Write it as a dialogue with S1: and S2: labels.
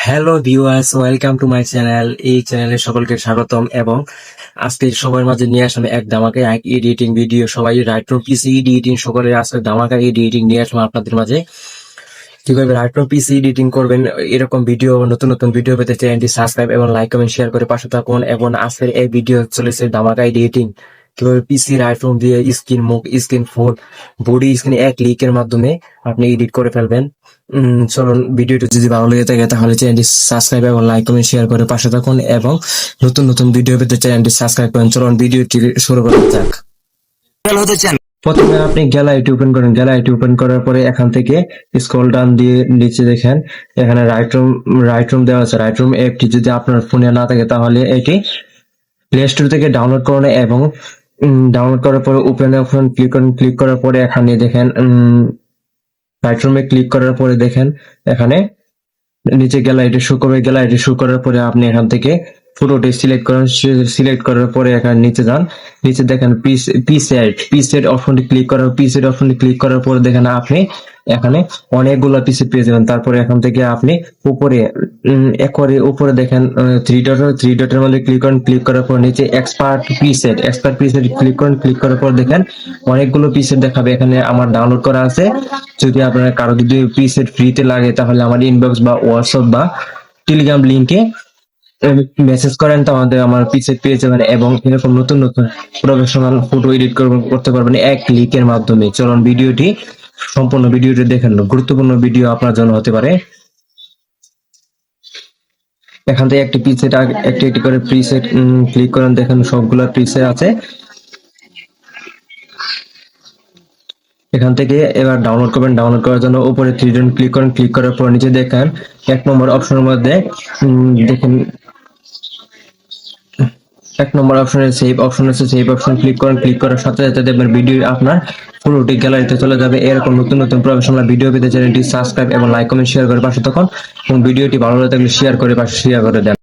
S1: Hello viewers, welcome to my channel. এই চ্যানেলে সকলকে স্বাগতম এবং আজকে সবার মাঝে নিয়ে আসলাম এক ধামাকা এক এডিটিং ভিডিও। সবাই রাইট্রো পিসি এডিটিং সকলের আজকে ধামাকা এডিটিং নিয়ে আসলাম আপনাদের মাঝে। কিভাবে রাইট্রো পিসি এডিটিং করবেন এরকম ভিডিও, নতুন নতুন ভিডিও পেতে চ্যানেলটি সাবস্ক্রাইব এবং লাইক কমেন্ট শেয়ার করে পাশে থাকুন। এবং আজকের এই ভিডিও চলেছে ধামাকা এডিটিং, কিভাবে পিসি রাইট্রোম দিয়ে স্ক্রিন, মুখ, স্ক্রিন, ফোন, বডি স্ক্রিন এক ক্লিকের মাধ্যমে আপনি এডিট করে ফেলবেন। চলুন, ভিডিওটি যদি ভালো লেগে থাকে তাহলে চ্যানেলটি সাবস্ক্রাইব এবং লাইক কমেন্ট শেয়ার করে পাশে থাকুন এবং নতুন নতুন ভিডিও পেতে চ্যানেলটি সাবস্ক্রাইব করেন। চলুন ভিডিওটি শুরু করা যাক। প্রথমে আপনি গ্যালারিটি ওপেন করেন। গ্যালারিটি ওপেন করার পরে এখান থেকে স্ক্রল ডাউন দিয়ে নিচে দেখেন এখানে রাইটরুম দেওয়া আছে। রাইটরুম অ্যাপটি যদি আপনার ফোনে না থাকে তাহলে এটি প্লে স্টোর থেকে ডাউনলোড করুন এবং ডাউনলোড করার পরে ওপেন অপশন ক্লিক করুন। ক্লিক করার পরে এখানে দেখেন রাইটরুমে ক্লিক করার পরে দেখেন এখানে নিচে গ্যালারিটি শো করবে। গ্যালারিটি শো করার পরে আপনি এখান থেকে ফটোটি সিলেক্ট করেন। সিলেক্ট করার পরে এখানে নিচে যান। নিচে দেখেন পিসেট অপশনটি ক্লিক করার পরে দেখেন আপনি এখানে অনেকগুলো পিসেট পেয়ে যাবেন। তারপরে এখান থেকে আপনি উপরে দেখেন থ্রি ডটের মধ্যে ক্লিক করেন। ক্লিক করার পর নিচে এক্সপার্ট পিসেট ক্লিক করেন। ক্লিক করার পর দেখেন অনেকগুলো পিসেট দেখাবে। এখানে আমার ডাউনলোড করা আছে। যদি আপনার কারো যদি পিসেট ফ্রিতে লাগে তাহলে আমার ইনবক্স বা হোয়াটসঅ্যাপ বা টেলিগ্রাম লিংকে মেসেজ করেন, তাহলে আমার পিসেট পেয়ে যাবেন এবং এরকম নতুন নতুন প্রফেশনাল ফটো এডিট করতে পারবেন এক ক্লিকের মাধ্যমে। চলুন ভিডিওটি সম্পূর্ণ ভিডিওটি দেখেন, গুরুত্বপূর্ণ ভিডিও আপনার জন্য হতে পারে। এখান থেকে একটি পিসেট একটি করে প্রিসেট ক্লিক করেন। দেখেন সবগুলো প্রিসেট আছে। এখান থেকে এবার ডাউনলোড করবেন। ডাউনলোড করার জন্য উপরে থ্রি ডট ক্লিক করেন। ক্লিক করার পর নিচে দেখেন 1 নম্বর অপশনের মধ্যে দেখেন 1 নম্বর অপশনে সেভ অপশন আছে। সেভ অপশন ক্লিক করেন। ক্লিক করার সাথে সাথে দেখবেন ভিডিও আপনার পুরোটি গ্যালারিতে চলে যাবে। এরকম নতুন নতুন প্রফেশনাল ভিডিও পেতে চ্যানেলটি সাবস্ক্রাইব এবং লাইক কমেন্ট শেয়ার করে পাশে থাকুন এবং ভিডিওটি ভালো লাগে থাকলে শেয়ার করে দেন।